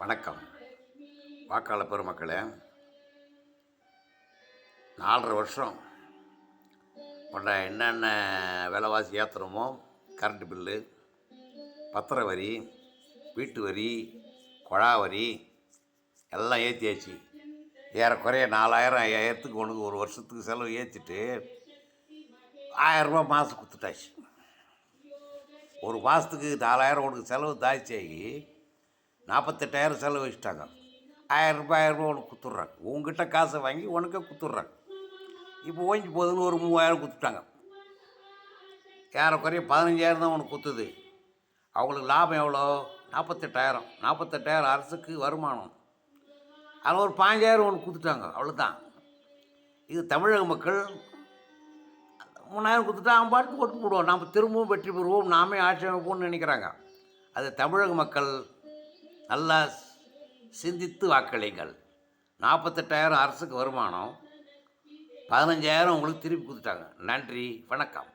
வணக்கம். வாக்காளர் பெருமக்களே, 4.5 வருஷம் பண்ண என்னென்ன விலைவாசி ஏற்றுறோமோ, கரண்ட் பில்லு, பத்திர வரி, வீட்டு வரி, குழா வரி எல்லாம் ஏற்றியாச்சு. ஏறக்குறைய 4000 5000த்துக்கு ஒன்று ஒரு வருஷத்துக்கு செலவு ஏற்றிட்டு 1000 ரூபா மாதம் கொடுத்துட்டாச்சு. ஒரு மாதத்துக்கு 4000 உனக்கு செலவு தாய்ச்சாகி 48,000 செலவு வச்சுட்டாங்க. 1000 ரூபா உனக்கு கொடுத்துட்றாங்க. உங்ககிட்ட காசை வாங்கி உனக்கே கொடுத்துட்றாங்க. இப்போ ஓஞ்சி போகுதுன்னு ஒரு 3000 கொடுத்துட்டாங்க. ஏறக்குறைய 15,000 தான் உனக்கு கொடுத்துது. அவங்களுக்கு லாபம் எவ்வளோ? 48,000. 48,000 அரசுக்கு வருமானம். அதில் ஒரு 15,000 உனக்கு கொடுத்துட்டாங்க. அவ்வளோதான். இது தமிழக மக்கள் 3000 கொடுத்துட்டா அவன் பாட்டுக்கு ஓட்டு போடுவோம். நாம் திரும்பவும் வெற்றி பெறுவோம், நாமே ஆட்சி அமைப்போம்னு நினைக்கிறாங்க. அது தமிழக மக்கள் நல்லா சிந்தித்து வாக்களிங்கள். 48,000 அரசுக்கு வருமானம், 15,000 உங்களுக்கு திருப்பி கொடுத்துட்டாங்க. நன்றி, வணக்கம்.